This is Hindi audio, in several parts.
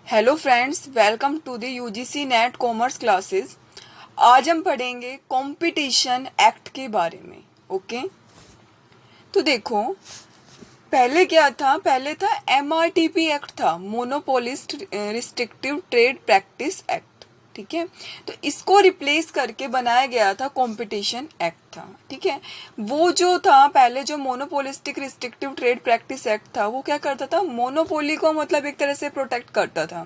Hello friends, welcome to the UGC NET commerce classes. आज हम पढ़ेंगे कंपटीशन एक्ट के बारे में। ओके, तो देखो, पहले था एमआरटीपी एक्ट था, monopolist restrictive trade practice act. ठीक है, तो इसको रिप्लेस करके बनाया गया था कंपटीशन एक्ट था। ठीक है, वो जो था पहले, जो monopolistic restrictive trade practice act था, वो क्या करता था, मोनोपोली को मतलब एक तरह से प्रोटेक्ट करता था।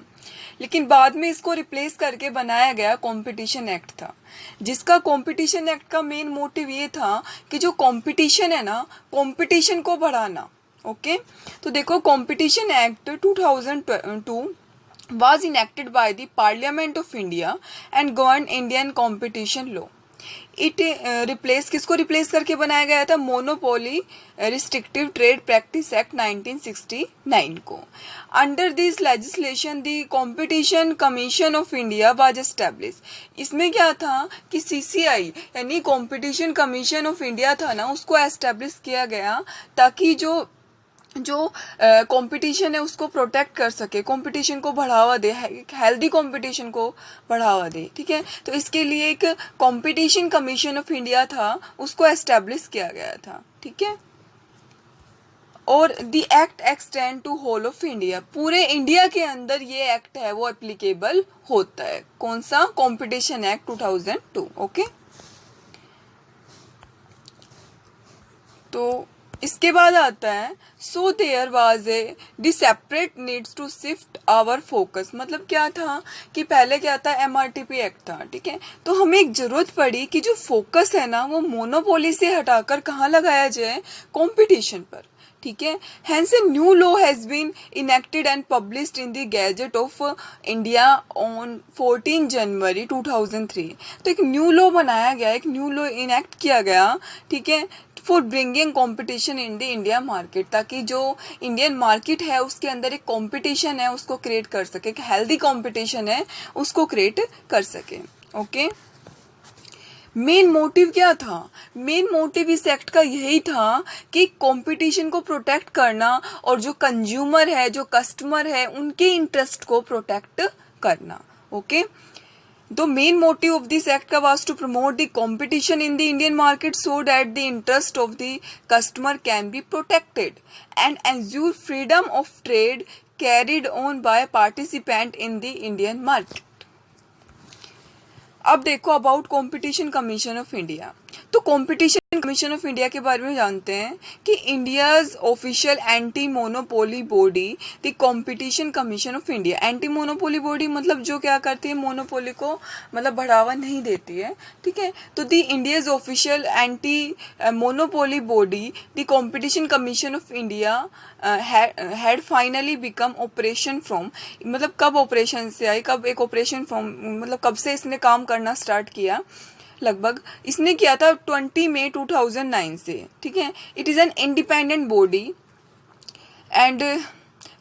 लेकिन बाद में इसको रिप्लेस करके बनाया गया कंपटीशन एक्ट था, जिसका कंपटीशन एक्ट का मेन मोटिव ये था कि जो कंपटीशन है ना, कंपटीशन को बढ़ाना। ओके, तो देखो, competition act 2002 was enacted by the Parliament of India and governed Indian competition law. It किसको रिप्लेस करके बनाया गया था, monopoly restrictive trade practice act 1969 को। Under this legislation the competition commission of India was establish. इसमें क्या था कि सीसीआई यानी कंपटीशन कमीशन ऑफ इंडिया था ना, उसको एस्टैब्लिश किया गया ताकि जो कंपटीशन है उसको प्रोटेक्ट कर सके, कंपटीशन को बढ़ावा दे, हेल्दी कंपटीशन को बढ़ावा दे। ठीक है, तो इसके लिए एक कंपटीशन कमीशन ऑफ इंडिया था, उसको एस्टेब्लिश किया गया था। ठीक है, और the act extend to whole of India, पूरे इंडिया के अंदर ये एक्ट है वो एप्लीकेबल होता है। कौन सा, कंपटीशन एक्ट 2002। ओके, तो इसके बाद आता है so there was a the separate needs to shift our focus. मतलब क्या था कि पहले क्या था, एमआरटीपी एक्ट था। ठीक है, तो हमें एक जरूरत पड़ी कि जो फोकस है ना, वो मोनोपोली से हटाकर कहाँ लगाया जाए, कंपटीशन पर। ठीक है, hence a new law has been enacted and published in the gazette of India on 14 जनवरी 2003। तो एक न्यू लॉ बनाया गया, एक न्यू लॉ इनेक्ट किया गया। ठीक है, for bringing competition in the India market, ताकि जो इंडियन मार्केट है उसके अंदर एक कंपटीशन है उसको क्रिएट कर सके, एक हेल्दी कंपटीशन है उसको क्रिएट कर सके। ओके, मेन मोटिव क्या था, मेन मोटिव इस एक्ट का यही था कि कंपटीशन को प्रोटेक्ट करना और जो कंज्यूमर है, जो कस्टमर है, उनके इंटरेस्ट को प्रोटेक्ट करना। Okay, The main motive of this act was to promote the competition in the Indian market so that the interest of the customer can be protected and ensure freedom of trade carried on by participant in the Indian market. अब देखो about competition commission of India. तो कंपटीशन कमीशन ऑफ इंडिया के बारे में जानते हैं कि India's official anti monopoly body the competition commission of India. Anti monopoly body मतलब जो क्या करती है, मोनोपोली को मतलब बढ़ावा नहीं देती है। ठीक है, तो the India's official anti monopoly body the competition commission of India had finally become operation from, मतलब कब ऑपरेशन से आई, कब एक ऑपरेशन फ्रॉम मतलब कब से इसने काम करना स्टार्ट किया, लगभग इसने किया था 20 मई 2009 से। ठीक है, it is an independent body and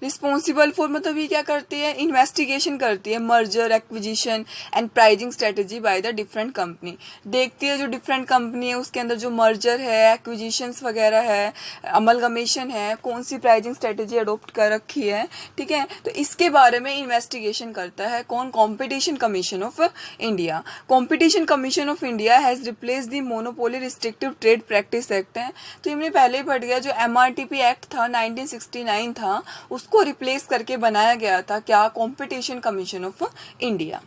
responsible for, मतलब ये क्या करती है, इन्वेस्टिगेशन करती है merger acquisition and pricing strategy by the different company. देखती है जो डिफरेंट कंपनी है उसके अंदर जो मर्जर है, एक्विजिशंस वगैरह है, अमलगमेशन है, कौन सी प्राइजिंग स्ट्रेटेजी अडोप्ट कर रखी है। ठीक है, तो इसके बारे में इन्वेस्टिगेशन करता है कौन, competition commission of India. Competition commission of India has replace the monopoly restrictive trade practice act है। तो हमने पहले ही पढ़ गया, जो एमआरटीपी एक्ट था 1969 था, उसको रिप्लेस करके बनाया गया था क्या, कंपटीशन कमीशन ऑफ इंडिया।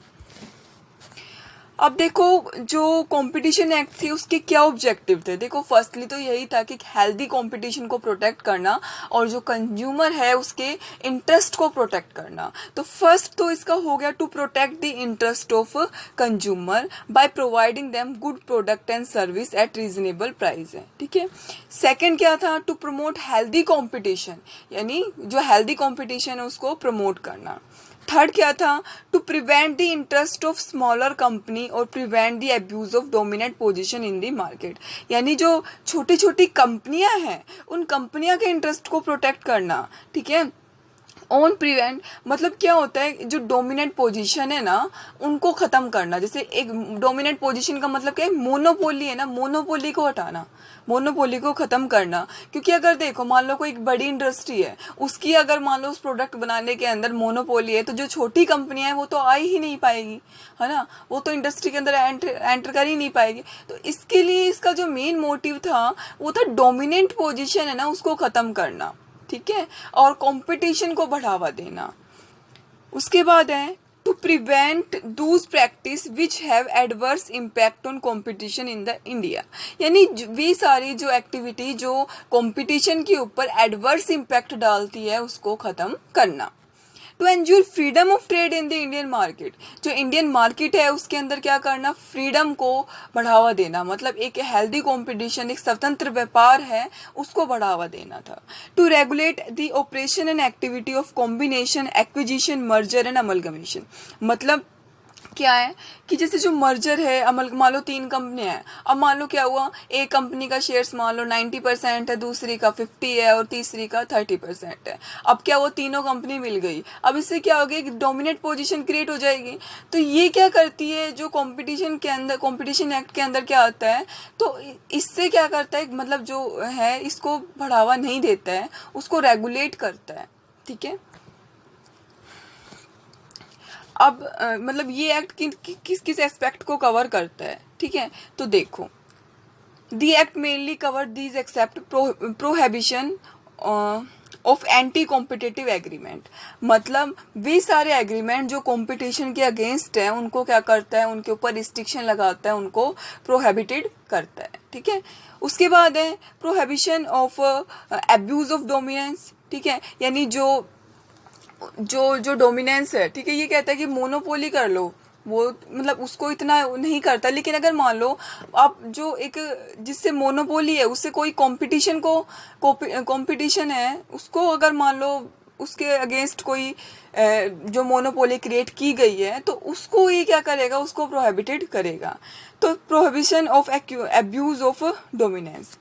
अब देखो, जो कंपटीशन एक्ट थी उसके क्या ऑब्जेक्टिव थे। देखो, फर्स्टली तो यही था कि हेल्दी कंपटीशन को प्रोटेक्ट करना और जो कंज्यूमर है उसके इंटरेस्ट को प्रोटेक्ट करना। तो फर्स्ट तो इसका हो गया to protect the interest of consumer by providing them good product and service at reasonable price है। ठीक है, सेकेंड क्या था, टू प्रमोट हेल्दी कॉम्पिटिशन, यानी जो हेल्दी कॉम्पिटिशन है उसको प्रमोट करना। थर्ड क्या था, to prevent the interest of smaller company और prevent the abuse of dominant position in the market, यानी जो छोटी छोटी कंपनियां हैं उन कंपनियां के इंटरेस्ट को प्रोटेक्ट करना। ठीक है, ऑन प्रिवेंट मतलब क्या होता है, जो डोमिनेंट पोजीशन है ना उनको ख़त्म करना। जैसे एक डोमिनेंट पोजीशन का मतलब क्या है, मोनोपोली है ना, मोनोपोली को हटाना, मोनोपोली को ख़त्म करना। क्योंकि अगर देखो मान लो कोई एक बड़ी इंडस्ट्री है, उसकी अगर मान लो उस प्रोडक्ट बनाने के अंदर मोनोपोली है, तो जो छोटी कंपनियां हैं वो तो आ ही नहीं पाएगी, है ना, वो तो इंडस्ट्री के अंदर एंटर कर ही नहीं पाएगी। तो इसके लिए इसका जो मेन मोटिव था वो था डोमिनेंट पोजीशन है ना उसको ख़त्म करना, ठीक है, और कंपटीशन को बढ़ावा देना। उसके बाद है to prevent those practice which have adverse impact on competition in the India, यानी वे सारी जो एक्टिविटी जो कंपटीशन के ऊपर एडवर्स इम्पैक्ट डालती है उसको ख़त्म करना। To ensure freedom of trade in the Indian market, जो इंडियन मार्केट है उसके अंदर क्या करना, फ्रीडम को बढ़ावा देना, मतलब एक हेल्दी कंपटीशन, एक स्वतंत्र व्यापार है उसको बढ़ावा देना था। To regulate the operation and activity of combination acquisition merger and amalgamation, मतलब क्या है कि जैसे जो मर्जर है, अमल मान लो 3 कंपनियां हैं, अब मान लो क्या हुआ, एक कंपनी का शेयर्स मान लो 90% है, दूसरी का 50 है और तीसरी का 30% है। अब क्या हुआ, तीनों कंपनी मिल गई, अब इससे क्या हो गया, एक डोमिनेट पोजीशन क्रिएट हो जाएगी। तो ये क्या करती है, जो कंपटीशन के अंदर, कंपटीशन एक्ट के अंदर क्या आता है, तो इससे क्या करता है, मतलब जो है इसको बढ़ावा नहीं देता है, उसको रेगुलेट करता है, ठीक है। अब मतलब ये एक्ट किस किस एस्पेक्ट को कवर करता है, ठीक है। तो देखो, the act mainly cover these except prohibition of anti competitive agreement, मतलब वे सारे एग्रीमेंट जो कंपटीशन के अगेंस्ट है उनको क्या करता है, उनके ऊपर रिस्ट्रिक्शन लगाता है, उनको प्रोहिबिटेड करता है, ठीक है। उसके बाद है prohibition of abuse of dominance, ठीक है, यानी जो जो जो डोमिनेंस है, ठीक है, ये कहता है कि मोनोपोली कर लो, वो मतलब उसको इतना नहीं करता। लेकिन अगर मान लो आप जो एक जिससे मोनोपोली है उससे कोई कंपटीशन को कंपटीशन है उसको अगर मान लो उसके अगेंस्ट कोई जो मोनोपोली क्रिएट की गई है तो उसको ये क्या करेगा, उसको प्रोहिबिटेड करेगा। तो prohibition of abuse of dominance.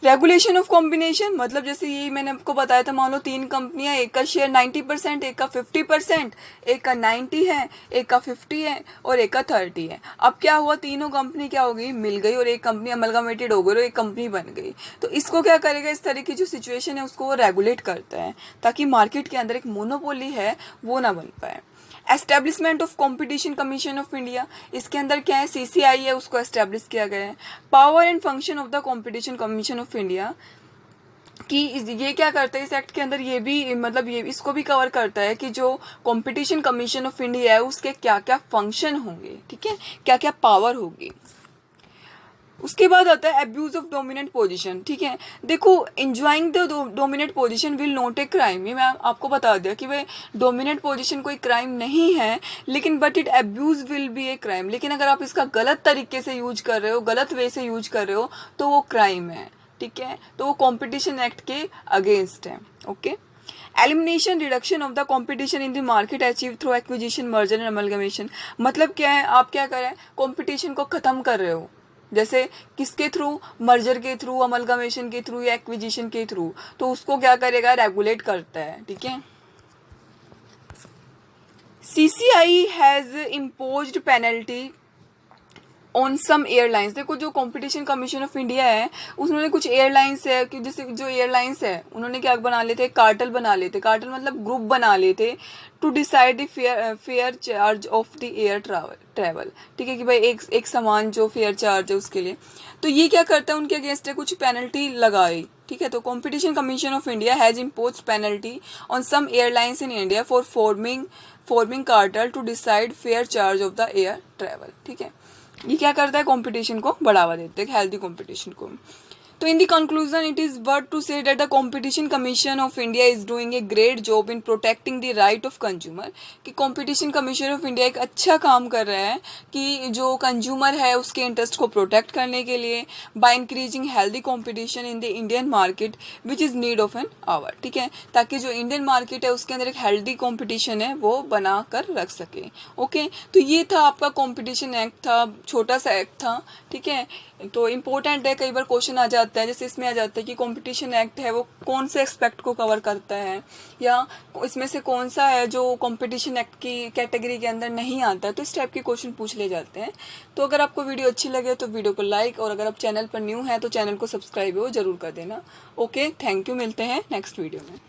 Regulation of combination, मतलब जैसे ये मैंने आपको बताया था, मान लो 3 कंपनियां, एक का शेयर 90%, एक का 50%, एक का 90 है, एक का 50 है और एक का 30 है। अब क्या हुआ, तीनों कंपनी क्या हो गई, मिल गई और एक कंपनी अमलगमेटेड हो गई और एक कंपनी बन गई। तो इसको क्या करेगा, इस तरह की जो सिचुएशन है उसको वो रेगुलेट करता है ताकि मार्केट के अंदर एक मोनोपोली है वो ना बन पाए। Establishment of competition commission of India, इसके अंदर क्या है, CCI है, उसको एस्टेब्लिश किया गया है। Power and function of the competition commission of India, कि ये क्या करता है, इस एक्ट के अंदर ये भी मतलब ये इसको भी कवर करता है कि जो कंपटीशन कमीशन ऑफ इंडिया है उसके क्या क्या फंक्शन होंगे, ठीक है, क्या क्या पावर होगी। उसके बाद आता है एब्यूज ऑफ डोमिनेंट पोजीशन, ठीक है। देखो, enjoying the dominant position will not a crime, ये मैं आपको बता दिया कि भाई डोमिनेंट पोजीशन कोई क्राइम नहीं है, लेकिन but it abuse will be a crime, लेकिन अगर आप इसका गलत तरीके से यूज कर रहे हो, गलत वे से यूज कर रहे हो तो वो क्राइम है, ठीक है। तो वो कॉम्पिटिशन एक्ट के अगेंस्ट है, okay. Elimination reduction of the competition in the market achieve through acquisition merger and amalgamation, मतलब क्या है, आप क्या करें, कंपटीशन को खत्म कर रहे हो, जैसे किसके थ्रू, मर्जर के थ्रू, अमलगमेशन के थ्रू या एक्विजिशन के थ्रू, तो उसको क्या करेगा, रेगुलेट करता है, ठीक है। CCI has imposed penalty on some airlines, देखो जो कंपटीशन कमीशन ऑफ इंडिया है उन्होंने कुछ एयरलाइंस है कि जैसे जो एयरलाइंस है उन्होंने क्या बना लेते, कार्टल बना लेते, कार्टल मतलब ग्रुप बना लेते, to decide the fare charge of the air travel, ठीक है, कि भाई एक सामान जो फेयर चार्ज है उसके लिए। तो ये क्या करता है, उनके अगेंस्ट कुछ पेनल्टी लगाई, ठीक है। तो competition commission of India has impose penalty on some airlines in India for forming cartel to decide fare charge of the air travel, ठीक है। ये क्या करता है, कंपटीशन को बढ़ावा देते हैं, हेल्दी कंपटीशन को। तो in the conclusion it is worth to say that the competition commission of India is doing a great job in protecting the right of consumer, कि कंपटीशन कमीशन ऑफ इंडिया एक अच्छा काम कर रहा है कि जो कंज्यूमर है उसके इंटरेस्ट को प्रोटेक्ट करने के लिए, by increasing healthy competition in the Indian market which is need of an hour, ठीक है, ताकि जो इंडियन मार्केट है उसके अंदर एक हेल्दी कंपटीशन है वो बना कर रख सके, ओके। तो ये था आपका कंपटीशन एक्ट, था छोटा सा एक्ट था, ठीक है। तो इम्पोर्टेंट है, कई बार क्वेश्चन आ जाते जाता है, जैसे इसमें आ जाता है कि कंपटीशन एक्ट है वो कौन से एस्पेक्ट को कवर करता है, या इसमें से कौन सा है जो कंपटीशन एक्ट की कैटेगरी के अंदर नहीं आता है, तो इस टाइप के क्वेश्चन पूछ ले जाते हैं। तो अगर आपको वीडियो अच्छी लगे तो वीडियो को लाइक, और अगर आप चैनल पर न्यू हैं तो चैनल को सब्सक्राइब जरूर कर देना। ओके, थैंक यू, मिलते हैं नेक्स्ट वीडियो में।